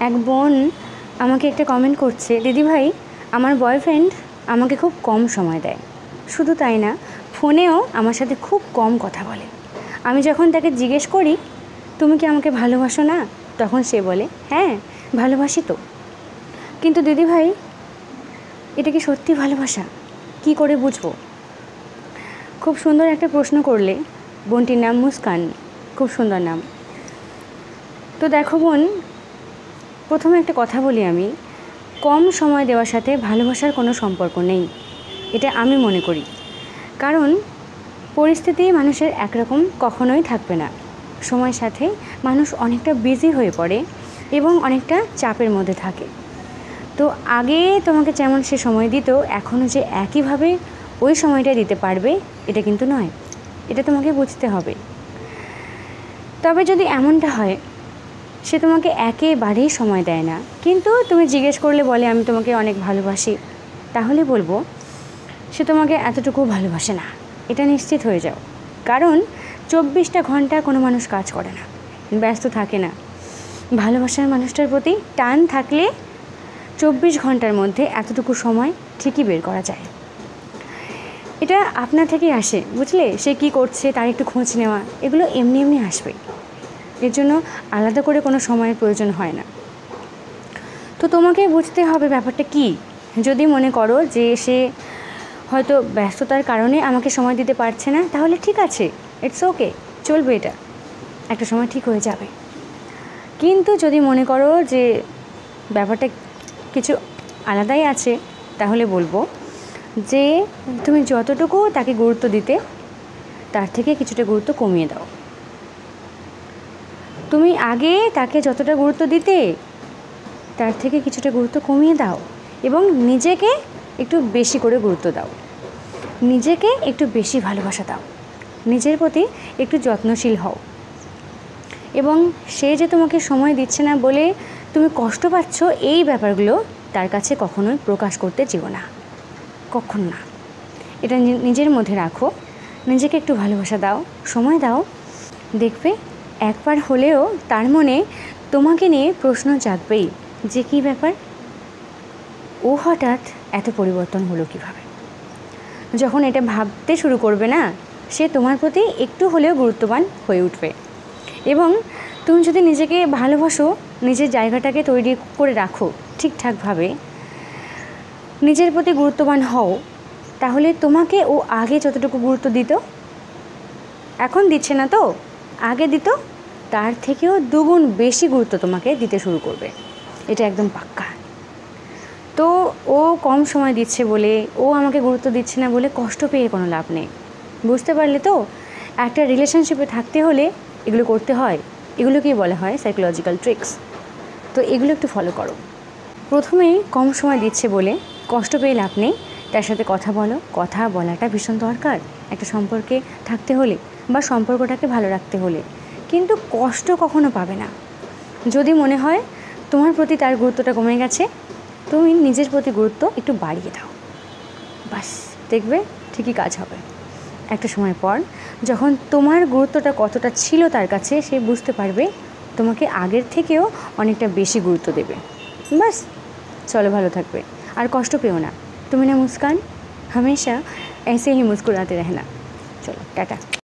এক বোন আমাকে একটা কমেন্ট করছে, দিদিভাই আমার বয়ফ্রেন্ড আমাকে খুব কম সময় দেয়, শুধু তাই না ফোনেও আমার সাথে খুব কম কথা বলে। আমি যখন তাকে জিজ্ঞেস করি তুমি কি আমাকে ভালোবাসো না, তখন সে বলে হ্যাঁ ভালোবাসি তো। কিন্তু দিদিভাই এটা কি সত্যি ভালোবাসা, কি করে বুঝবো? খুব সুন্দর একটা প্রশ্ন করলে। বোনটির নাম মুস্কান, খুব সুন্দর নাম। তো দেখো বোন, প্রথমে একটা কথা বলি, আমি কম সময় দেওয়ার সাথে ভালোবাসার কোনো সম্পর্ক নেই, এটা আমি মনে করি। কারণ পরিস্থিতি মানুষের একরকম কখনোই থাকবে না। সময়ের সাথে মানুষ অনেকটা বিজি হয়ে পড়ে এবং অনেকটা চাপের মধ্যে থাকে। তো আগে তোমাকে যেমন সে সময় দিত, এখনও যে একইভাবে ওই সময়টা দিতে পারবে এটা কিন্তু নয়, এটা তোমাকে বুঝতে হবে। তবে যদি এমনটা হয় সে তোমাকে একেবারেই সময় দেয় না, কিন্তু তুমি জিজ্ঞেস করলে বলে আমি তোমাকে অনেক ভালোবাসি, তাহলে বলবো সে তোমাকে এতটুকু ভালোবাসে না, এটা নিশ্চিত হয়ে যাও। কারণ 24টা ঘন্টা কোনো মানুষ কাজ করে না, ব্যস্ত থাকে না। ভালোবাসার মানুষটার প্রতি টান থাকলে 24 ঘন্টার মধ্যে এতটুকু সময় ঠিকই বের করা যায়। এটা আপনার থেকেই আসে, বুঝলে? সে কি করছে তার একটু খোঁজ নেওয়া, এগুলো এমনি এমনি আসবে, এর জন্য আলাদা করে কোনো সময়ের প্রয়োজন হয় না। তো তোমাকে বুঝতে হবে ব্যাপারটা কি। যদি মনে করো যে সে হয়তো ব্যস্ততার কারণে আমাকে সময় দিতে পারছে না, তাহলে ঠিক আছে, ইটস ওকে, চলবে, এটা একটা সময় ঠিক হয়ে যাবে। কিন্তু যদি মনে করো যে ব্যাপারটা কিছু আলাদাই আছে, তাহলে বলবো যে তুমি যতটুকু তাকে গুরুত্ব দিতে তার থেকে কিছুটা গুরুত্ব কমিয়ে দাও। তুমি আগে তাকে যতটা গুরুত্ব দিতে তার থেকে কিছুটা গুরুত্ব কমিয়ে দাও এবং নিজেকে একটু বেশি করে গুরুত্ব দাও, নিজেকে একটু বেশি ভালোবাসা দাও, নিজের প্রতি একটু যত্নশীল হও। এবং সে যে তোমাকে সময় দিচ্ছে না বলে তুমি কষ্ট পাচ্ছ, এই ব্যাপারগুলো তার কাছে কখনোই প্রকাশ করতে যেও না, কখনো না। এটা নিজের মধ্যে রাখো, নিজেকে একটু ভালোবাসা দাও, সময় দাও, দেখবে একবার হলেও তার মনে তোমাকে নিয়ে প্রশ্ন জাগবেই যে কী ব্যাপার, ও হঠাৎ এত পরিবর্তন হলো কীভাবে। যখন এটা ভাবতে শুরু করবে না, সে তোমার প্রতি একটু হলেও গুরুত্ববান হয়ে উঠবে। এবং তুমি যদি নিজেকে ভালোবাসো, নিজের জায়গাটাকে তৈরি করে রাখো ঠিকঠাকভাবে, নিজের প্রতি গুরুত্ববান হও, তাহলে তোমাকে ও আগে যতটুকু গুরুত্ব দিত, এখন দিচ্ছে না তো, আগে দিত তার থেকেও দুগুণ বেশি গুরুত্ব তোমাকে দিতে শুরু করবে, এটা একদম পাক্কা। তো ও কম সময় দিচ্ছে বলে, ও আমাকে গুরুত্ব দিচ্ছে না বলে কষ্ট পেয়ে কোনো লাভ নেই, বুঝতে পারলে তো? একটা রিলেশনশিপে থাকতে হলে এগুলো করতে হয়, এগুলোকেই বলা হয় সাইকোলজিক্যাল ট্রিক্স। তো এগুলো একটু ফলো করো। প্রথমেই কম সময় দিচ্ছে বলে কষ্ট পেয়ে লাভ নেই, তার সাথে কথা বলো, কথা বলাটা ভীষণ দরকার একটা সম্পর্কে থাকতে হলে বা সম্পর্কটাকে ভালো রাখতে হলে। কিন্তু কষ্ট কখনো পাবে না। যদি মনে হয় তোমার প্রতি তার গুরুত্বটা কমে গেছে, তুমি নিজের প্রতি গুরুত্ব একটু বাড়িয়ে দাও, বাস দেখবে ঠিকই কাজ হবে। একটা সময় পর যখন তোমার গুরুত্বটা কতটা ছিল তার কাছে, সে বুঝতে পারবে তোমাকে আগের থেকেও অনেকটা বেশি গুরুত্ব দেবে। বাস চলো, ভালো থাকবে আর কষ্ট পেও না। তুমি না মুস্কান, हमेशा ऐसे ही मुस्कुराते रहना। चलो टाटा।